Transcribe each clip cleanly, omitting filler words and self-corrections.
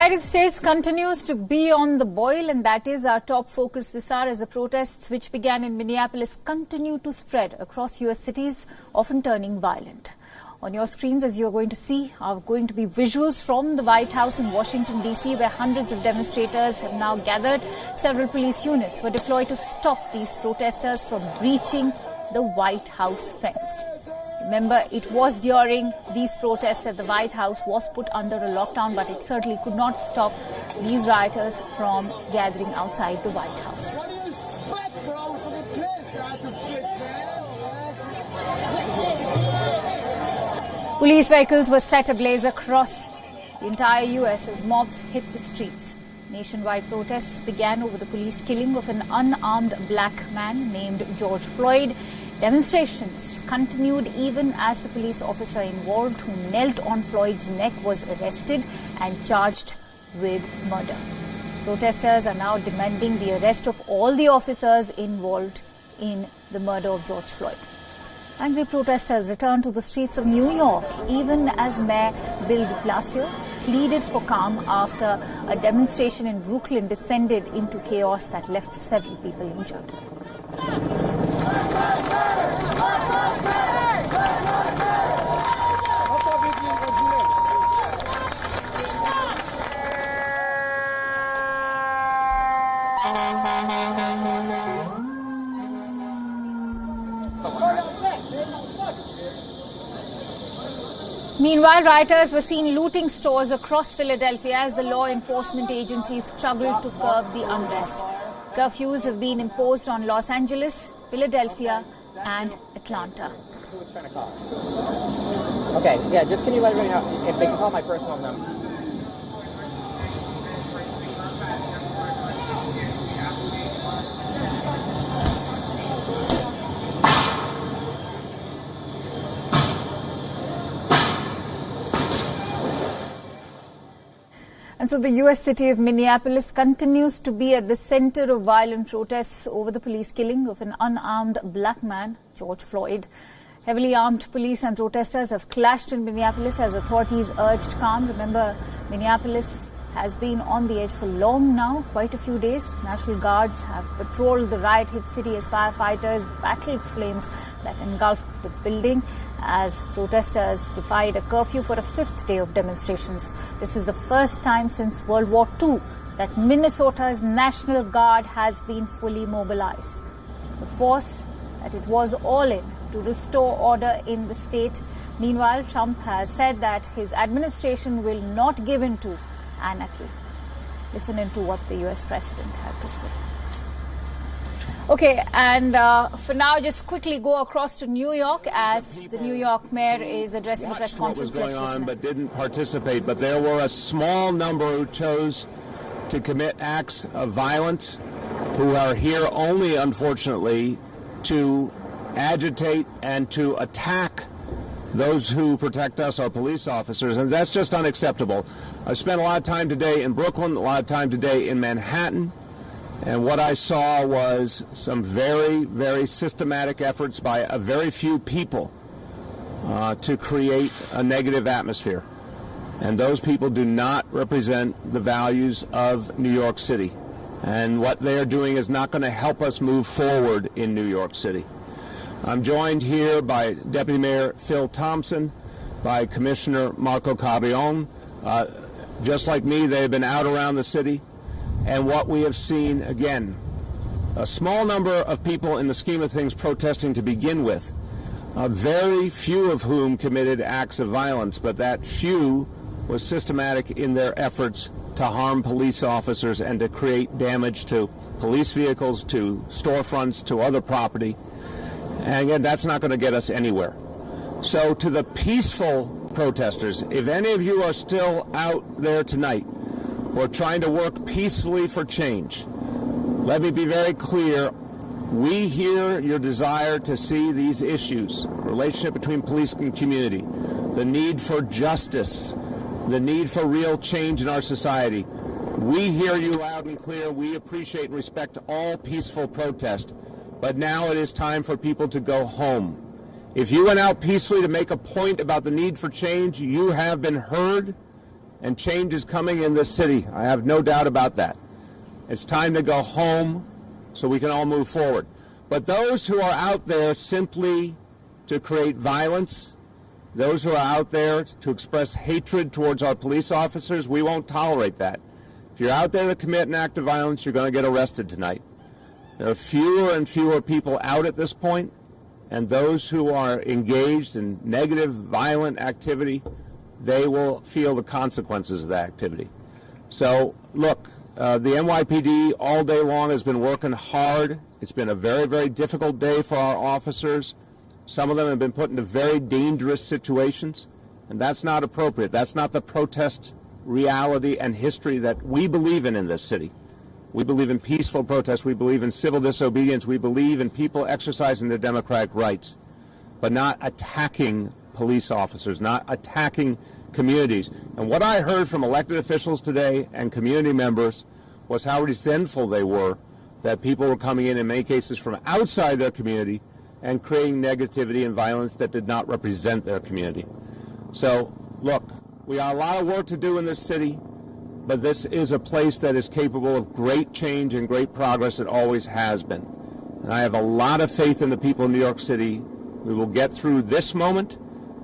The United States continues to be on the boil, and that is our top focus this hour as the protests which began in Minneapolis continue to spread across U.S. cities, often turning violent. On your screens, as you are going to see, are going to be visuals from the White House in Washington, D.C., where hundreds of demonstrators have now gathered. Several police units were deployed to stop these protesters from breaching the White House fence. Remember, it was during these protests that the White House was put under a lockdown, but it certainly could not stop these rioters from gathering outside the White House. What do you expect, bro, from the place at this place, man? Police vehicles were set ablaze across the entire U.S. as mobs hit the streets. Nationwide protests began over the police killing of an unarmed black man named George Floyd. Demonstrations continued even as the police officer involved who knelt on Floyd's neck was arrested and charged with murder. Protesters are now demanding the arrest of all the officers involved in the murder of George Floyd. Angry protesters returned to the streets of New York, even as Mayor Bill de Blasio pleaded for calm after a demonstration in Brooklyn descended into chaos that left several people injured. Meanwhile, rioters were seen looting stores across Philadelphia as the law enforcement agencies struggled to curb the unrest. Curfews have been imposed on Los Angeles, Philadelphia, and Atlanta. Okay, yeah, just can you let everybody know if they can call my personal number? And so the U.S. city of Minneapolis continues to be at the center of violent protests over the police killing of an unarmed black man, George Floyd. Heavily armed police and protesters have clashed in Minneapolis as authorities urged calm. Remember, Minneapolis has been on the edge for long now, quite a few days. National Guards have patrolled the riot-hit city as firefighters battled flames that engulfed the building as protesters defied a curfew for a fifth day of demonstrations. This is the first time since World War II that Minnesota's National Guard has been fully mobilized. The force that it was all in to restore order in the state. Meanwhile, Trump has said that his administration will not give in to anarchy. Listen into what the U.S. president had to say. Okay, and for now, just quickly go across to New York as the New York mayor is addressing a press conference. What was going on but didn't participate, but there were a small number who chose to commit acts of violence, who are here only, unfortunately, to agitate and to attack those who protect us, our police officers, and that's just unacceptable. I spent a lot of time today in Brooklyn, a lot of time today in Manhattan, and what I saw was some very, very systematic efforts by a very few people to create a negative atmosphere. And those people do not represent the values of New York City. And what they are doing is not going to help us move forward in New York City. I'm joined here by Deputy Mayor Phil Thompson, by Commissioner Marco Carrion. Just like me, they have been out around the city. And what we have seen, again, a small number of people in the scheme of things protesting to begin with, very few of whom committed acts of violence, but that few was systematic in their efforts to harm police officers and to create damage to police vehicles, to storefronts, to other property. And again, that's not going to get us anywhere. So to the peaceful protesters, if any of you are still out there tonight who are trying to work peacefully for change, let me be very clear. We hear your desire to see these issues, relationship between police and community, the need for justice, the need for real change in our society. We hear you loud and clear. We appreciate and respect all peaceful protest. But now it is time for people to go home. If you went out peacefully to make a point about the need for change, you have been heard and change is coming in this city. I have no doubt about that. It's time to go home so we can all move forward. But those who are out there simply to create violence, those who are out there to express hatred towards our police officers, we won't tolerate that. If you're out there to commit an act of violence, you're going to get arrested tonight. There are fewer and fewer people out at this point, and those who are engaged in negative, violent activity, they will feel the consequences of that activity. So, look, the NYPD all day long has been working hard. It's been a very, very difficult day for our officers. Some of them have been put into very dangerous situations, and that's not appropriate. That's not the protest reality and history that we believe in this city. We believe in peaceful protest. We believe in civil disobedience. We believe in people exercising their democratic rights, but not attacking police officers, not attacking communities. And what I heard from elected officials today and community members was how resentful they were that people were coming in many cases from outside their community and creating negativity and violence that did not represent their community. So, look, we have a lot of work to do in this city, but this is a place that is capable of great change and great progress. It always has been. And I have a lot of faith in the people of New York City. We will get through this moment.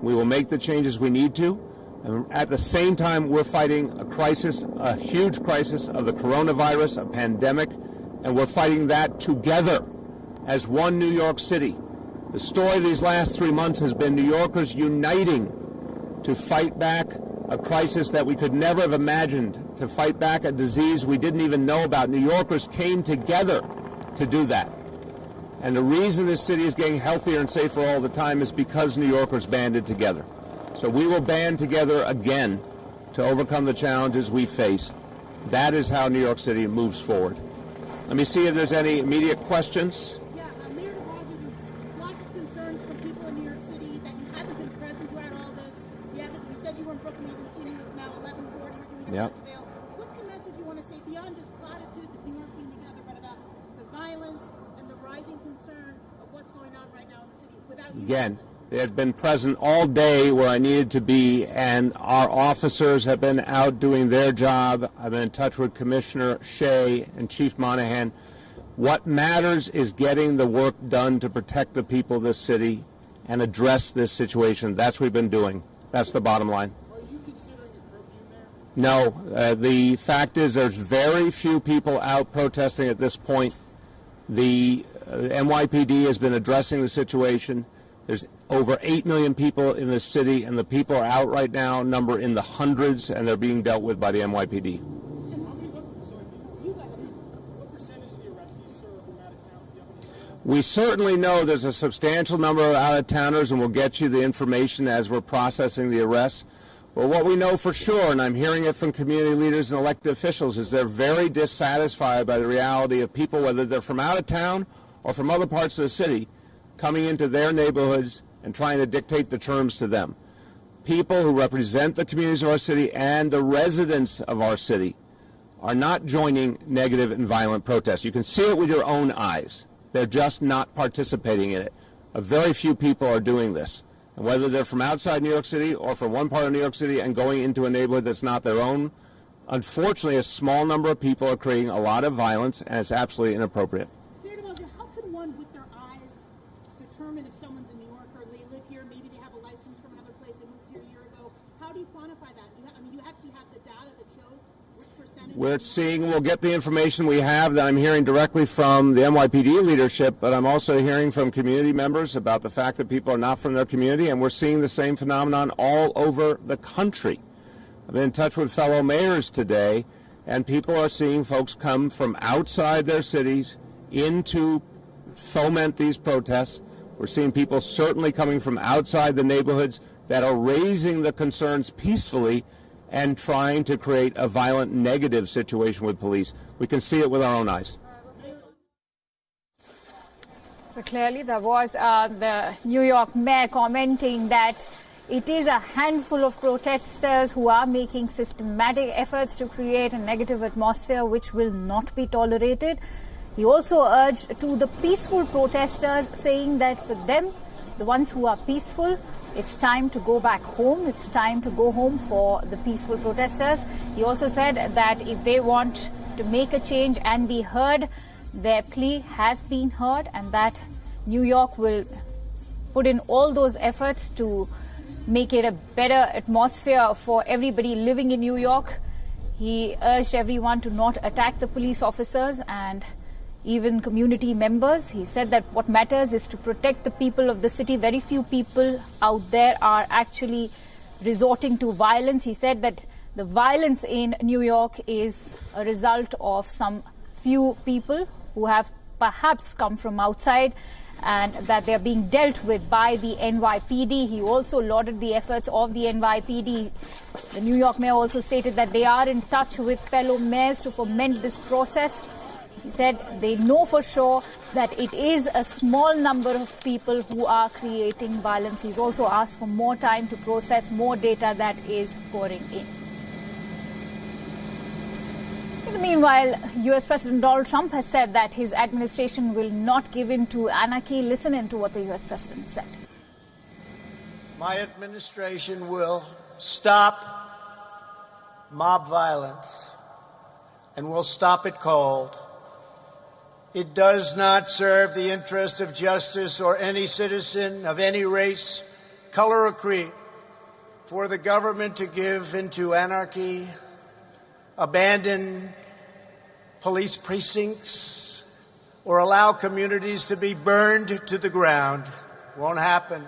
We will make the changes we need to. And at the same time, we're fighting a crisis, a huge crisis of the coronavirus, a pandemic, and we're fighting that together as one New York City. The story of these last 3 months has been New Yorkers uniting to fight back a crisis that we could never have imagined, to fight back a disease we didn't even know about. New Yorkers came together to do that. And the reason this city is getting healthier and safer all the time is because New Yorkers banded together. So we will band together again to overcome the challenges we face. That is how New York City moves forward. Let me see if there's any immediate questions. Yeah, Mayor de Blasio, there's lots of concerns from people in New York City that you haven't been present throughout all this. You said you were in Brooklyn, you haven't seen you. It's now 11:40. You're doing Yep. Veil. What's the message you want to say beyond just platitudes of New York being together, but about the violence and the rising concern of what's going on right now in the city without you? Again, they had been present all day where I needed to be, and our officers have been out doing their job. I've been in touch with Commissioner Shea and Chief Monahan. What matters is getting the work done to protect the people of this city and address this situation. That's what we've been doing. That's the bottom line. Are you considering a curfew, Mayor? No. The fact is there's very few people out protesting at this point. The NYPD has been addressing the situation. There's over 8 million people in this city, and the people are out right now, number in the hundreds, and they're being dealt with by the NYPD. What percentage of the arrestees, sir, are from out of town? We certainly know there's a substantial number of out-of-towners, and we'll get you the information as we're processing the arrests. But what we know for sure, and I'm hearing it from community leaders and elected officials, is they're very dissatisfied by the reality of people, whether they're from out of town or from other parts of the city, coming into their neighborhoods and trying to dictate the terms to them. People who represent the communities of our city and the residents of our city are not joining negative and violent protests. You can see it with your own eyes. They're just not participating in it. A very few people are doing this. And whether they're from outside New York City or from one part of New York City and going into a neighborhood that's not their own, unfortunately a small number of people are creating a lot of violence, and it's absolutely inappropriate. How could one, with their eyes, determine if someone's a New Yorker, they live here, maybe they have a license from another place, they moved here a year ago? How do you quantify that? You actually have the data that shows which percentage? We're seeing, we'll get the information we have that I'm hearing directly from the NYPD leadership, but I'm also hearing from community members about the fact that people are not from their community, and we're seeing the same phenomenon all over the country. I've been in touch with fellow mayors today, and people are seeing folks come from outside their cities in to foment these protests. We're seeing people certainly coming from outside the neighborhoods that are raising the concerns peacefully and trying to create a violent negative situation with police. We can see it with our own eyes. So clearly there was the New York mayor commenting that it is a handful of protesters who are making systematic efforts to create a negative atmosphere which will not be tolerated. He also urged to the peaceful protesters, saying that for them, the ones who are peaceful, it's time to go back home. It's time to go home for the peaceful protesters. He also said that if they want to make a change and be heard, their plea has been heard, and that New York will put in all those efforts to make it a better atmosphere for everybody living in New York. He urged everyone to not attack the police officers and even community members. He said that what matters is to protect the people of the city. Very few people out there are actually resorting to violence. He said that the violence in New York is a result of some few people who have perhaps come from outside, and that they are being dealt with by the NYPD. He also lauded the efforts of the NYPD. The New York mayor also stated that they are in touch with fellow mayors to foment this process. He said they know for sure that it is a small number of people who are creating violence. He's also asked for more time to process more data that is pouring in. In the meanwhile, U.S. President Donald Trump has said that his administration will not give in to anarchy. Listen in to what the U.S. President said. My administration will stop mob violence, and will stop it cold. It does not serve the interest of justice or any citizen of any race, color, or creed for the government to give into anarchy, abandon police precincts, or allow communities to be burned to the ground. Won't happen.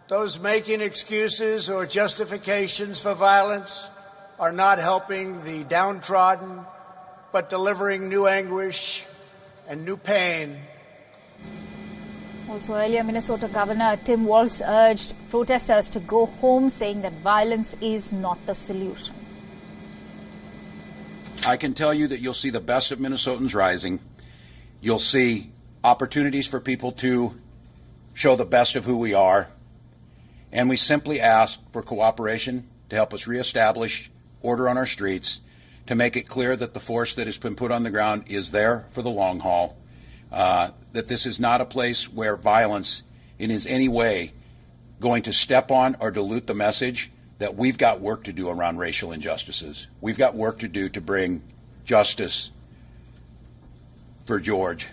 Those making excuses or justifications for violence are not helping the downtrodden, but delivering new anguish and new pain. Also earlier, Minnesota Governor Tim Walz urged protesters to go home, saying that violence is not the solution. I can tell you that you'll see the best of Minnesotans rising. You'll see opportunities for people to show the best of who we are. And we simply ask for cooperation to help us reestablish order on our streets, to make it clear that the force that has been put on the ground is there for the long haul, that this is not a place where violence is any way going to step on or dilute the message that we've got work to do around racial injustices. We've got work to do to bring justice for George,